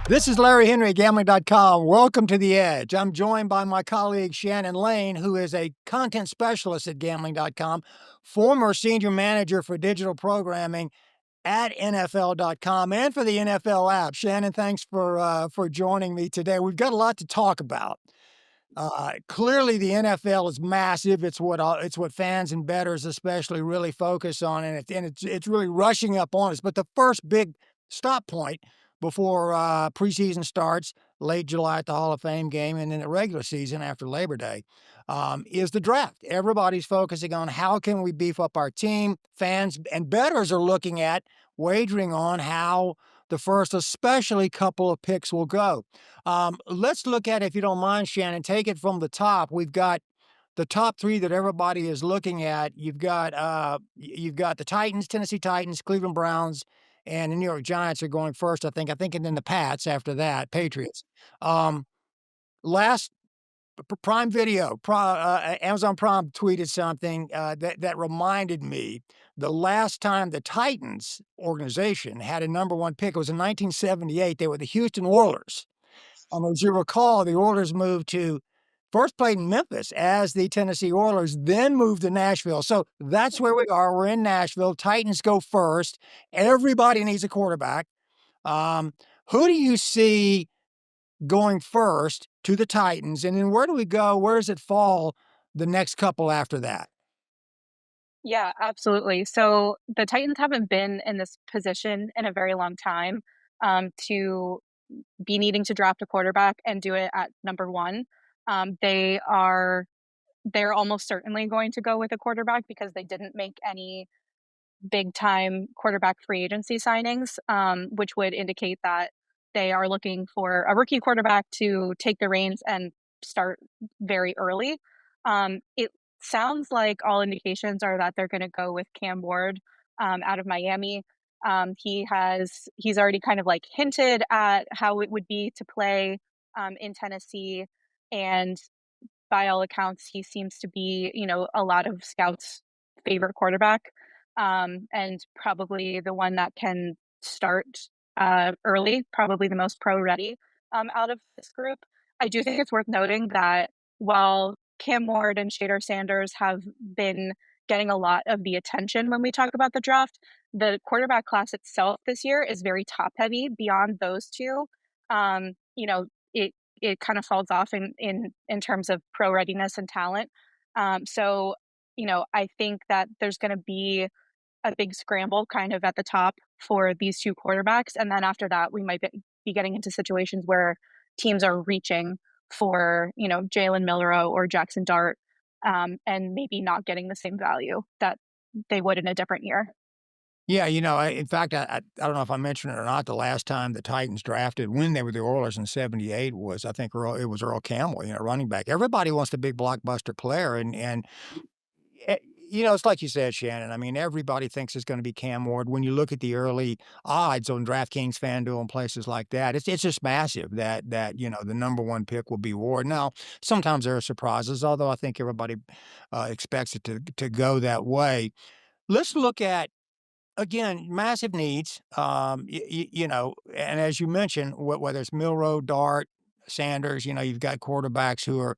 This is Larry Henry at Gambling.com. Welcome to The Edge. I'm joined by my colleague Shannon Lane, who is a content specialist at Gambling.com, former senior manager for digital programming at NFL.com and for the NFL app. Shannon, thanks for joining me today. We've got a lot to talk about. Clearly, the NFL is massive. It's what fans and bettors especially really focus on, and it's really rushing up on us. But the first big stop point before preseason starts, late July at the Hall of Fame game, and then the regular season after Labor Day, is the draft. Everybody's focusing on how can we beef up our team. Fans and bettors are looking at wagering on how the first, especially couple of picks will go. Let's look at, if you don't mind, Shannon, take it from the top. We've got the top three that everybody is looking at. You've got the Titans, Tennessee Titans, Cleveland Browns, and the New York Giants are going first, I think. And then the Pats after that, Patriots. Um, last Prime Video, Amazon Prime tweeted something that reminded me the last time the Titans organization had a number one pick. It was in 1978. They were the Houston Oilers. As you recall, the Oilers moved to first played in Memphis as the Tennessee Oilers, then moved to Nashville. So that's where we are. We're in Nashville. Titans go first. Everybody needs a quarterback. Um, who do you see going first to the Titans? And then where do we go? Where does it fall the next couple after that? Yeah, absolutely. So the Titans haven't been in this position in a very long time, to be needing to draft a quarterback and do it at number one. They're almost certainly going to go with a quarterback because they didn't make any big time quarterback free agency signings, which would indicate that they are looking for a rookie quarterback to take the reins and start very early. It sounds like all indications are that they're going to go with Cam Ward out of Miami. He's already kind of like hinted at how it would be to play in Tennessee, and by all accounts, he seems to be, a lot of scouts' favorite quarterback, and probably the one that can start early, probably the most pro ready out of this group. I do think it's worth noting that while Cam Ward and Shader Sanders have been getting a lot of the attention when we talk about the draft, the quarterback class itself this year is very top heavy. Beyond those two, um, you know, it it kind of falls off in terms of pro readiness and talent. So, I think that there's going to be a big scramble kind of at the top for these two quarterbacks, and then after that, we might be getting into situations where teams are reaching for Jalen Milroe or Jackson Dart, and maybe not getting the same value that they would in a different year. Yeah, in fact, I don't know if I mentioned it or not. The last time the Titans drafted when they were the Oilers in '78 was, I think, Earl Campbell, running back. Everybody wants the big blockbuster player, and eh, it's like you said, Shannon. I mean, everybody thinks it's going to be Cam Ward. When you look at the early odds on DraftKings, FanDuel, and places like that, it's just massive that the number one pick will be Ward. Now, sometimes there are surprises, although I think everybody expects it to go that way. Let's look at, again, massive needs, and as you mentioned, whether it's Milroe, Dart, Sanders, you've got quarterbacks who are.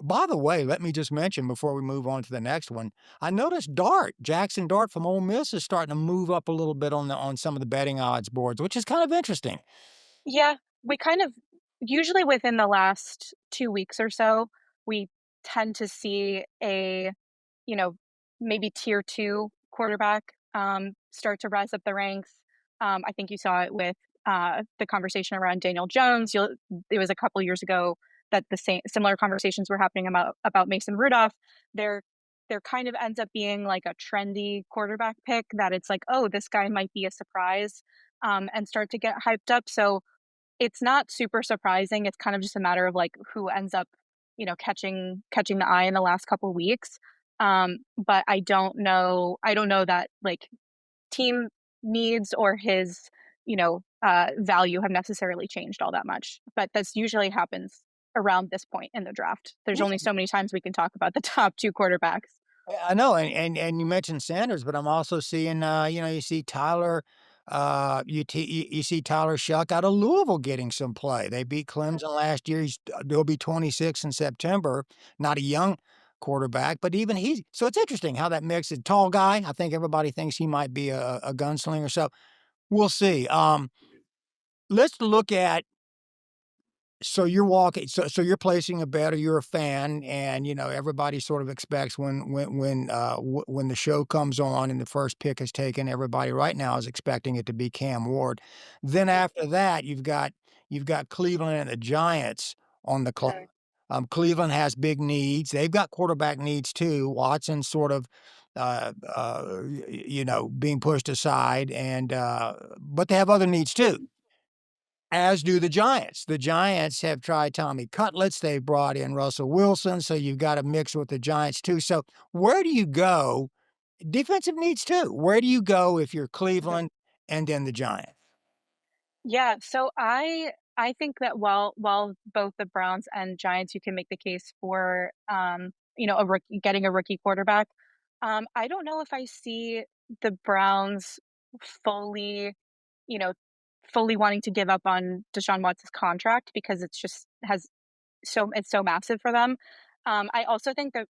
By the way, let me just mention before we move on to the next one, I noticed Jackson Dart from Ole Miss is starting to move up a little bit on some of the betting odds boards, which is kind of interesting. Yeah, we kind of usually within the last 2 weeks or so, we tend to see a you know, maybe tier 2 quarterback, start to rise up the ranks. I think you saw it with, the conversation around Daniel Jones. It was a couple years ago that the similar conversations were happening about Mason Rudolph. There there kind of ends up being like a trendy quarterback pick that it's like, "Oh, this guy might be a surprise," and start to get hyped up. So it's not super surprising. It's kind of just a matter of like who ends up, catching the eye in the last couple weeks. But I don't know that like team needs or his, value have necessarily changed all that much. But that's usually happens around this point in the draft. There's only so many times we can talk about the top two quarterbacks. I know, and you mentioned Sanders, but I'm also seeing, you see Tyler, You see Tyler Shuck out of Louisville getting some play. They beat Clemson last year. He'll be 26 in September. Not a young quarterback, but even he's so it's interesting how that mix is tall guy. I think everybody thinks he might be a gunslinger. So we'll see. Let's look at so you're walking so you're placing a bet or you're a fan and, everybody sort of expects when the show comes on and the first pick is taken, everybody right now is expecting it to be Cam Ward. Then after that, you've got Cleveland and the Giants on the clock. Mhm. Cleveland has big needs. They've got quarterback needs too. Watson sort of, being pushed aside but they have other needs too. As do the Giants. The Giants have tried Tommy Cutlets, they've brought in Russell Wilson, so you've got a mix with the Giants too. So where do you go? Defensive needs too. Where do you go if you're Mhm. Cleveland and then the Giants? Yeah, so I think that while both the Browns and Giants, you can make the case for a rookie getting a rookie quarterback. I don't know if I see the Browns fully, you know, fully wanting to give up on Deshaun Watson's contract because it's so massive for them. I also think that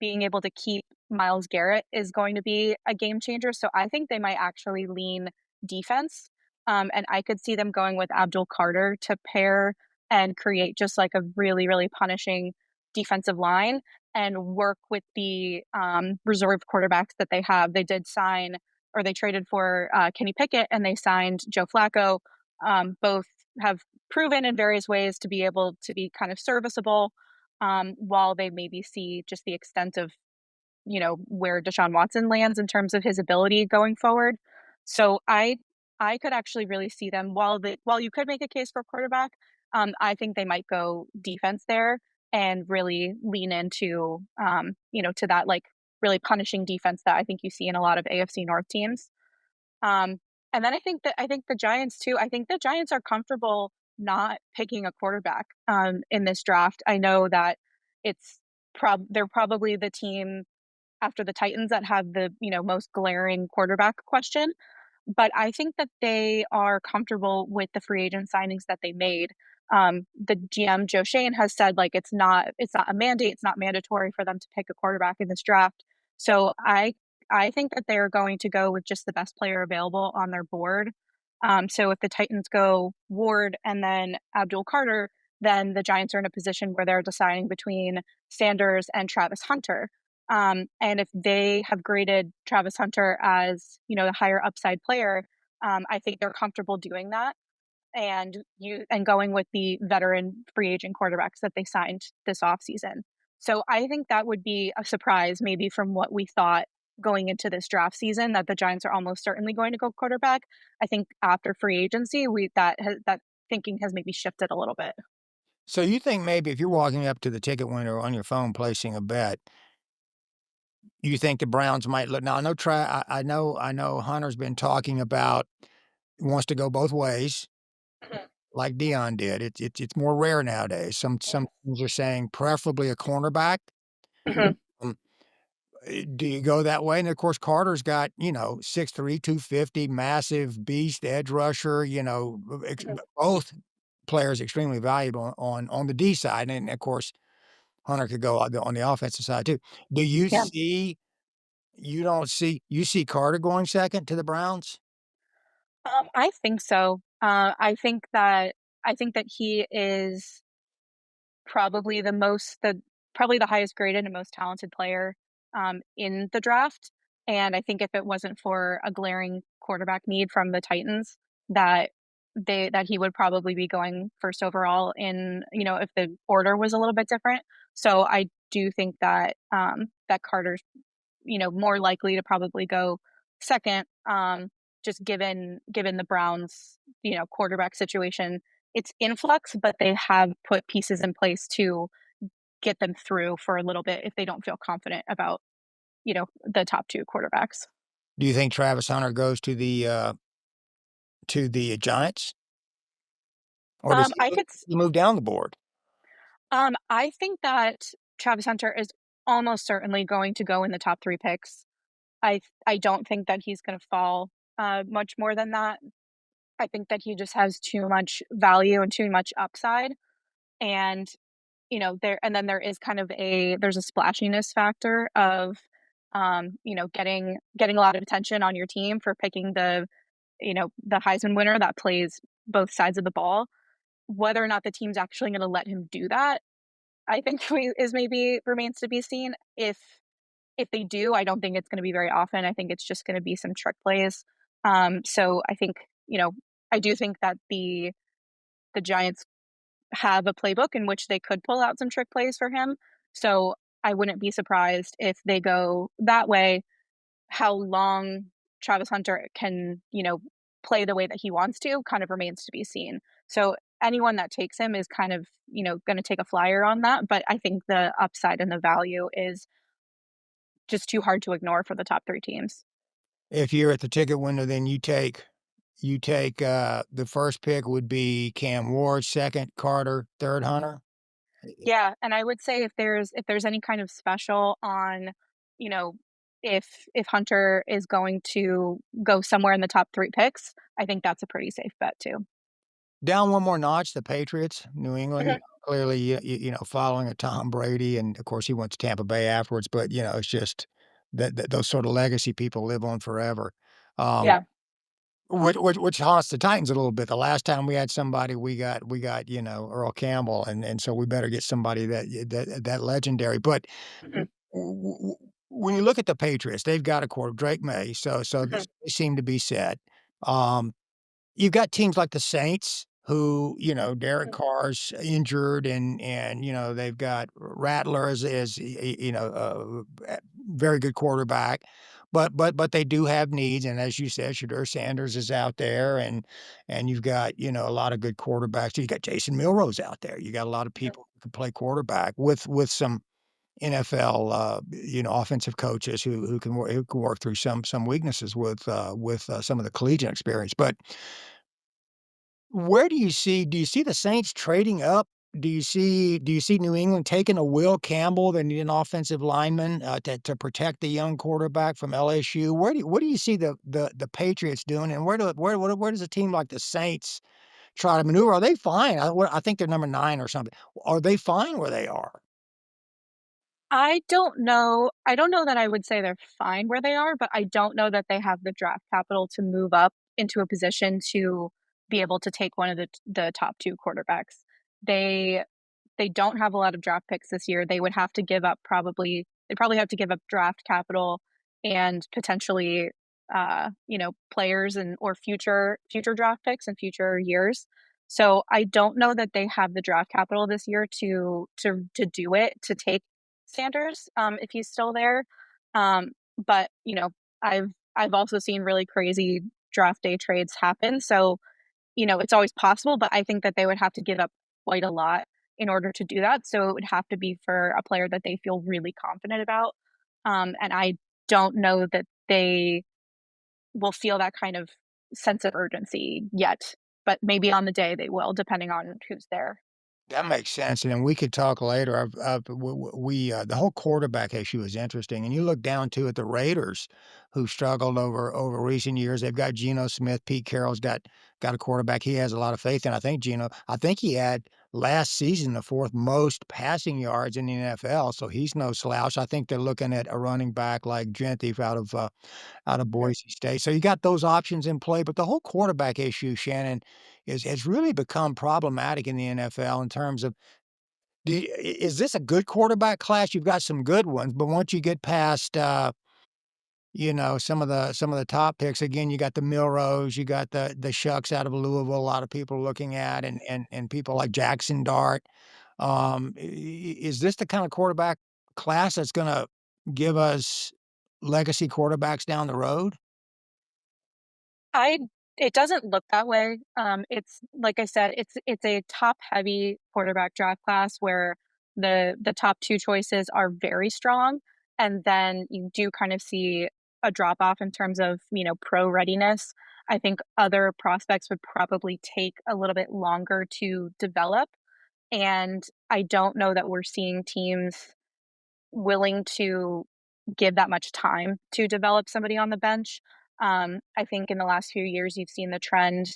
being able to keep Myles Garrett is going to be a game changer. So I think they might actually lean defense. And I could see them going with Abdul Carter to pair and create just like a really, really punishing defensive line and work with the reserve quarterbacks that they have. They did sign or they traded for Kenny Pickett and they signed Joe Flacco. Both have proven in various ways to be able to be kind of serviceable while they maybe see just the extent of, where Deshaun Watson lands in terms of his ability going forward. So I could actually really see them while you could make a case for quarterback, I think they might go defense there and really lean into to that like really punishing defense that I think you see in a lot of AFC North teams. Um, and then I think the Giants too. I think the Giants are comfortable not picking a quarterback in this draft. I know that it's they're probably the team after the Titans that have the most glaring quarterback question. But I think that they are comfortable with the free agent signings that they made. The GM Joe Shane has said like it's not a mandate, it's not mandatory for them to pick a quarterback in this draft. So I think that they're going to go with just the best player available on their board. So if the Titans go Ward and then Abdul Carter, then the Giants are in a position where they're deciding between Sanders and Travis Hunter. And if they have graded Travis Hunter as, the higher upside player, I think they're comfortable doing that and going with the veteran free agent quarterbacks that they signed this offseason. So I think that would be a surprise, maybe from what we thought going into this draft season, that the Giants are almost certainly going to go quarterback. I think after free agency, that thinking has maybe shifted a little bit. So you think maybe if you're walking up to the ticket window on your phone placing a bet, you think the Browns might look now I know Hunter's been talking about wants to go both ways Mhm, like Dion did. It's more rare nowadays. Some teams are saying preferably a cornerback. mhm, Um, do you go that way? And of course, Carter's got, 6'3", 250, massive beast, edge rusher, mhm. both players extremely valuable on the D side. And of course, Hunter could go on the offensive side too. Do you Yeah. see you see Carter going second to the Browns? I think so. I think that he is probably the highest graded and most talented player in the draft. And I think if it wasn't for a glaring quarterback need from the Titans, that that he would probably be going first overall in if the order was a little bit different. So I do think that that Carter's more likely to probably go second, just given the Browns, quarterback situation. It's influx, but they have put pieces in place to get them through for a little bit if they don't feel confident about, the top 2 quarterbacks. Do you think Travis Hunter goes to the Giants? Or does Um, I could s he move down the board? I think that Travis Hunter is almost certainly going to go in the top 3 picks. I don't think that he's gonna fall. much more than that. I think that he just has too much value and too much upside, and, there is kind of there's a splashiness factor of, getting a lot of attention on your team for picking the Heisman winner that plays both sides of the ball. Whether or not the team's actually gonna let him do that, I think we is maybe remains to be seen. If they do, I don't think it's gonna be very often. I think it's just gonna be some trick plays. So I think, I do think that the Giants have a playbook in which they could pull out some trick plays for him. So I wouldn't be surprised if they go that way. How long Travis Hunter can, play the way that he wants to kind of remains to be seen. So anyone that takes him is kind of, going to take a flyer on that. But I think the upside and the value is just too hard to ignore for the top three teams. If you're at the ticket window, then you take the first pick would be Cam Ward, second Carter, third Hunter. Yeah, and I would say if there's any kind of special on, you know, if Hunter is going to go somewhere in the top 3 picks, I think that's a pretty safe bet too. Down one more notch, the Patriots, New England, Mhm. clearly, following a Tom Brady, and of course he went to Tampa Bay afterwards, but, it's just that those sort of legacy people live on forever. Um, Yeah. which haunts the Titans a little bit. The last time we had somebody, we got, Earl Campbell, and so we better get somebody that legendary. But Mhm. w w when you look at the Patriots, they've got a quarter Drake May, so Mhm. they seem to be set. Um You've got teams like the Saints who, Derek Mhm. Carr's injured and, they've got Rattler as very good quarterback, but they do have needs, and as you said, Shedeur Sanders is out there, and you've got, a lot of good quarterbacks. You got Jason Milrose out there. You got a lot of Mhm. people who can play quarterback with some NFL, offensive coaches who can work through some weaknesses with some of the collegiate experience. But where do you see the Saints trading up? Do you see New England taking a Will Campbell? They need an offensive lineman, to protect the young quarterback from LSU. What do you see the Patriots doing, and where does a team like the Saints try to maneuver? Are they fine? I think they're number 9 or something. Are they fine where they are? I don't know that I would say they're fine where they are, but I don't know that they have the draft capital to move up into a position to be able to take one of the top 2 quarterbacks. They they don't have a lot of draft picks this year. They'd probably have to give up draft capital and potentially, players and or future draft picks in future years. So I don't know that they have the draft capital this year to do it, to take Sanders, if he's still there. But, I've also seen really crazy draft day trades happen. So, it's always possible, but I think that they would have to give up quite a lot in order to do that. So it would have to be for a player that they feel really confident about. And I don't know that they will feel that kind of sense of urgency yet, but maybe on the day they will, depending on who's there. That makes sense, and then we could talk later. I've we the whole quarterback issue is interesting, and you look down too at the Raiders, who struggled over recent years. They've got Geno Smith, Pete Carroll's got a quarterback he has a lot of faith in. I think he had last season the 4th most passing yards in the NFL, so he's no slouch. I think they're looking at a running back like Gentry out of Mhm. Boise State. So you got those options in play, but the whole quarterback issue, Shannon, has really become problematic in the NFL in terms of is this a good quarterback class? You've got some good ones, but once you get past some of the top picks, again, you got the Milrose, you got the Shucks out of Louisville, a lot of people are looking at, and people like Jackson Dart. Is this the kind of quarterback class that's gonna give us legacy quarterbacks down the road? I It doesn't look that way. It's like I said, it's a top heavy quarterback draft class where the top 2 choices are very strong, and then you do kind of see a drop off in terms of, pro readiness. I think other prospects would probably take a little bit longer to develop, and I don't know that we're seeing teams willing to give that much time to develop somebody on the bench. I think in the last few years, you've seen the trend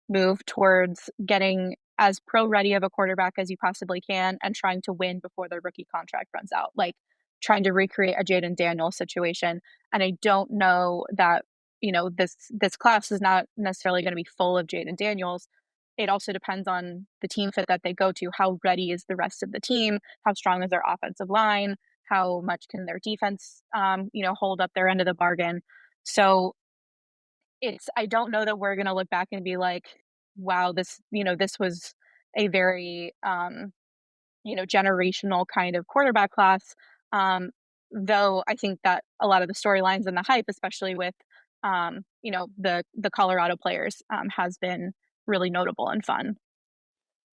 move towards getting as pro ready of a quarterback as you possibly can and trying to win before their rookie contract runs out, like trying to recreate a Jaden Daniels situation. And I don't know that, this class is not necessarily going to be full of Jaden Daniels. It also depends on the team fit that they go to. How ready is the rest of the team? How strong is their offensive line? How much can their defense, hold up their end of the bargain? So I don't know that we're gonna look back and be like, "Wow, this was a very, generational kind of quarterback class." Um, though I think that a lot of the storylines and the hype, especially with, the Colorado players, has been really notable and fun.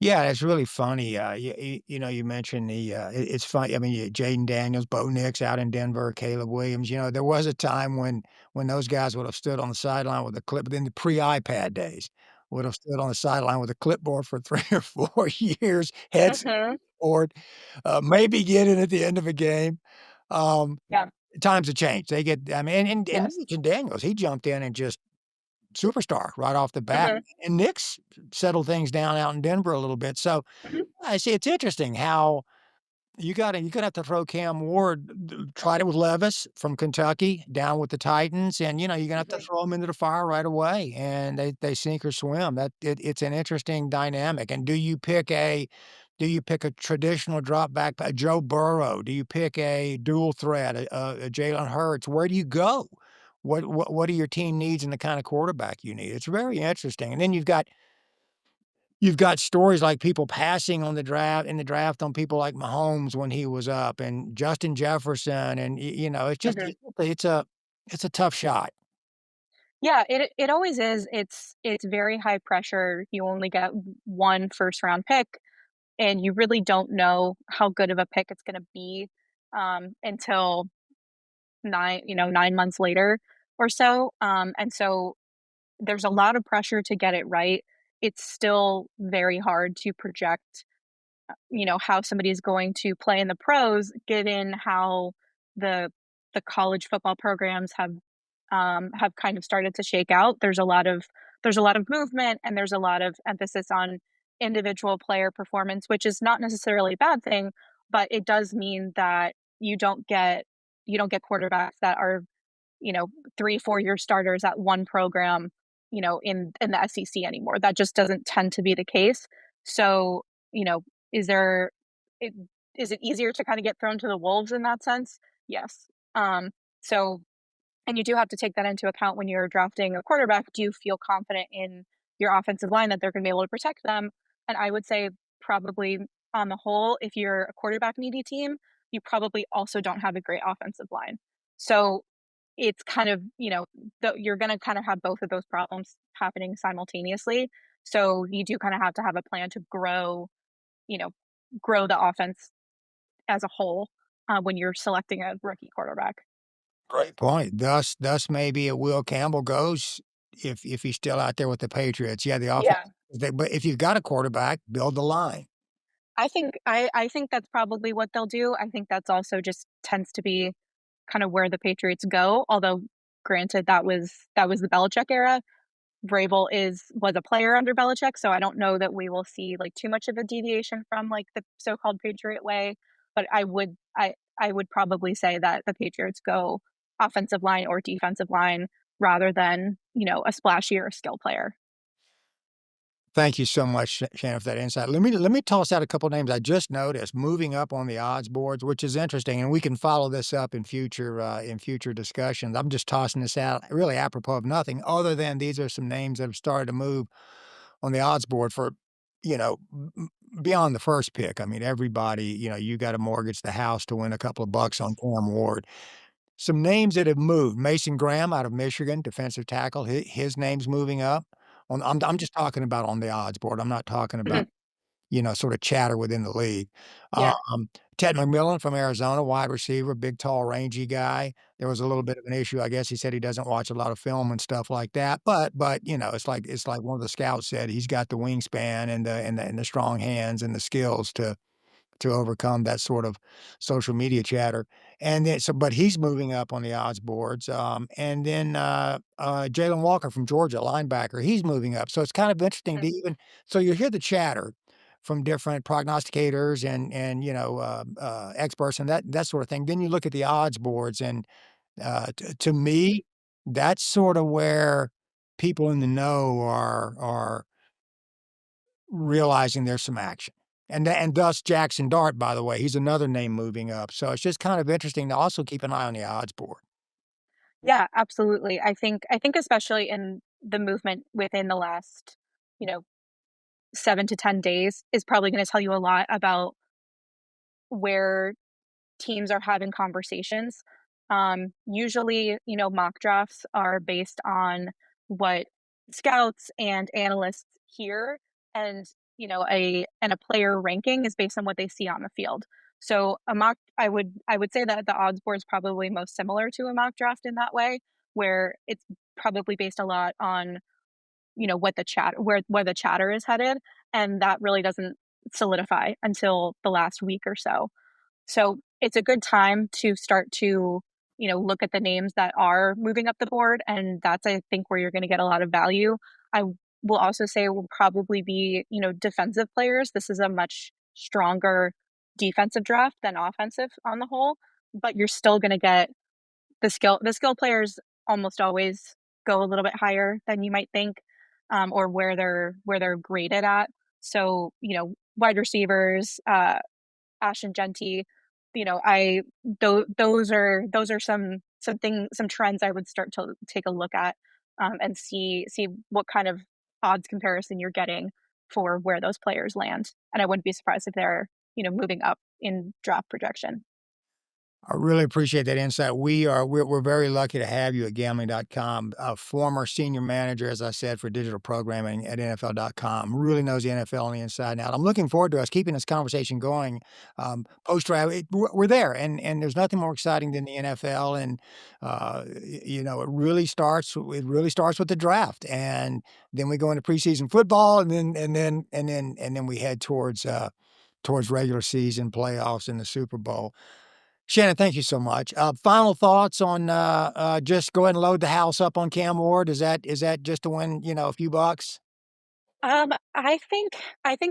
Yeah, it's really funny, you mentioned it's funny, I mean, Jaden Daniels, Bo Nix out in Denver, Caleb Williams, there was a time when those guys would have stood on the sideline with a clip in the pre-iPad days, would have stood on the sideline with a clipboard for 3 or 4 years, heads Mhm. forward, maybe get it at the end of a game. Um, Yeah. Times have changed, they get I mean, and you Yes. mentioned Daniels, he jumped in and just superstar right off the bat, Mhm. and Nix settled things down out in Denver a little bit, so Mhm. I see, it's interesting how you're gonna have to throw Cam Ward tried it with Levis from Kentucky, down with the Titans, and, you're gonna have to Mhm. throw him into the fire right away, and they sink or swim. It's an interesting dynamic, and do you pick a traditional drop back, a Joe Burrow? Do you pick a dual threat, a Jalen Hurts? Where do you go? What are your team needs and the kind of quarterback you need? It's very interesting, and then you've got stories like people passing on the draft in the draft on people like Mahomes when he was up and Justin Jefferson and it's just Mhm. it's a tough shot. Yeah, it always is. It's very high pressure. You only get one first round pick, and you really don't know how good of a pick it's gonna be, until 9 months later or so. And so there's a lot of pressure to get it right. It's still very hard to project, how somebody is going to play in the pros, given how the the college football programs have kind of started to shake out. There's a lot of movement and there's a lot of emphasis on individual player performance, which is not necessarily a bad thing, but it does mean that you don't get quarterbacks that are, you know, 3, 4-year starters at one program, in the SEC anymore. That just doesn't tend to be the case. So, you know, is there it is it easier to kinda get thrown to the wolves in that sense? Yes. So and you do have to take that into account when you're drafting a quarterback. Do you feel confident in your offensive line that they're gonna be able to protect them? And I would say probably on the whole, if you're a quarterback needy team, you probably also don't have a great offensive line. So it's kind of, you're gonna kind of have both of those problems happening simultaneously. So you do kind of have to have a plan to you know, grow the offense as a whole, when you're selecting a rookie quarterback. Great point. Thus maybe a Will Campbell goes if he's still out there with the Patriots. Yeah, the offense. Yeah. But if you've got a quarterback, build the line. I think that's probably what they'll do. I think that's also just tends to be kind of where the Patriots go, although granted that was the Belichick era. Vrabel was a player under Belichick, so I don't know that we will see, like, too much of a deviation from, like, the so-called Patriot way, but I would probably say that the Patriots go offensive line or defensive line rather than, a splashier skill player. Thank you so much, Shannon, for that insight. Let me toss out a couple names I just noticed moving up on the odds boards, which is interesting, and we can follow this up in future discussions. I'm just tossing this out really apropos of nothing, other than these are some names that have started to move on the odds board for, beyond the first pick. I mean, everybody, you got to mortgage the house to win a couple of bucks on Cam Ward. Some names that have moved: Mason Graham out of Michigan, defensive tackle, his name's moving up. I'm just talking about on the odds board, I'm not talking about, Mhm. sort of chatter within the league. Yeah. Ted McMillan from Arizona, wide receiver, big, tall, rangy guy. There was a little bit of an issue, I guess he said he doesn't watch a lot of film and stuff like that, but, it's like one of the scouts said, he's got the wingspan and the strong hands and the skills to overcome that sort of social media chatter. And then but he's moving up on the odds boards. And then Jalen Walker from Georgia, linebacker, he's moving up. So it's kind of interesting to even so you hear the chatter from different prognosticators and experts and that sort of thing. Then you look at the odds boards, and to me, that's sort of where people in the know are realizing there's some action. And thus Jackson Dart, by the way, he's another name moving up. So it's just kind of interesting to also keep an eye on the odds board. Yeah, absolutely. I think especially in the movement within the last, you know, 7 to 10 days is probably gonna tell you a lot about where teams are having conversations. Usually, mock drafts are based on what scouts and analysts hear, and a player ranking is based on what they see on the field. So I would say that the odds board is probably most similar to a mock draft in that way, where it's probably based a lot on what the chat where the chatter is headed, and that really doesn't solidify until the last week or so. So it's a good time to start to, look at the names that are moving up the board. And that's, I think, where you're going to get a lot of value. I will also say will probably be, defensive players. This is a much stronger defensive draft than offensive on the whole, but you're still going to get the skill players almost always go a little bit higher than you might think, or where they're graded at. So, wide receivers, Ashton Genty, those are some trends I would start to take a look at, and see what kind of odds comparison you're getting for where those players land. And I wouldn't be surprised if they're, moving up in draft projection. I really appreciate that insight. We're very lucky to have you at Gambling.com, a former senior manager, as I said, for digital programming at NFL.com. Really knows the NFL on the inside and out. I'm looking forward to us keeping this conversation going post draft. We're there, and there's nothing more exciting than the NFL. And it really starts with the draft, and then we go into preseason football, and then we head towards regular season playoffs and the Super Bowl. Shannon, thank you so much. Final thoughts on just go ahead and load the house up on Cam Ward. Is that just to win, a few bucks? I think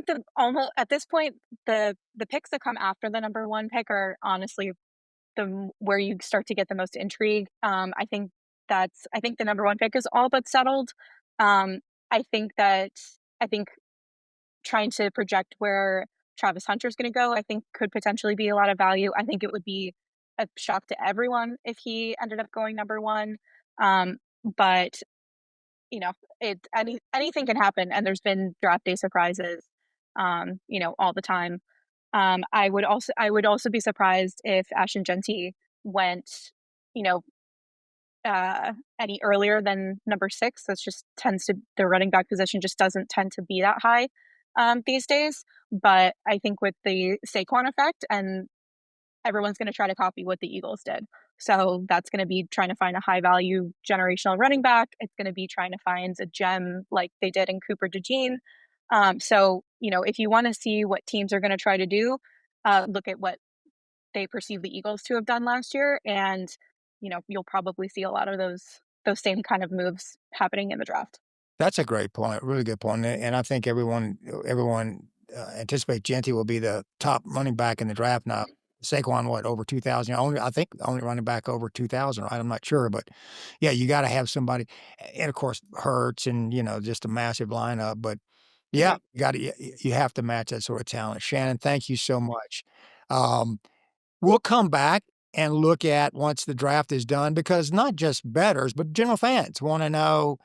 the almost at this point, the picks that come after the number one pick are honestly where you start to get the most intrigue. I think the number one pick is all but settled. Um, I think trying to project where Travis Hunter's going to go, I think could potentially be a lot of value. I think it would be a shock to everyone if he ended up going number one. But you know, anything can happen, and there's been draft day surprises, all the time. I would also be surprised if Ashton Genty went, you know, any earlier than number 6. That's just tends to the running back position just doesn't tend to be that high, these days. But I think with the Saquon effect, and everyone's gonna try to copy what the Eagles did. So that's gonna be trying to find a high value generational running back. It's gonna be trying to find a gem like they did in Cooper DeJean. So, if you wanna see what teams are gonna try to do, look at what they perceive the Eagles to have done last year, and, you'll probably see a lot of those same kind of moves happening in the draft. That's a great point, really good point, and I think everyone anticipates Genty will be the top running back in the draft now. Saquon, what, over 2,000? I think the only running back over 2,000, right? I'm not sure, but yeah, you gotta have somebody, and of course, Hurts and, just a massive lineup, but yeah, Mhm. you have to match that sort of talent. Shannon, thank you so much. Um We'll come back and look at once the draft is done because not just bettors, but general fans wanna know,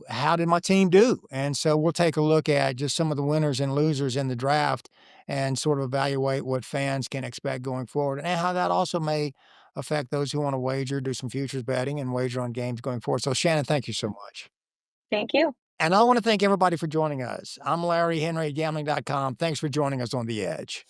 how did my team do? And so we'll take a look at just some of the winners and losers in the draft and sort of evaluate what fans can expect going forward and how that also may affect those who wanna wager, do some futures betting and wager on games going forward. So Shannon, thank you so much. Thank you. And I wanna thank everybody for joining us. I'm Larry Henry at Gambling.com. Thanks for joining us on The Edge.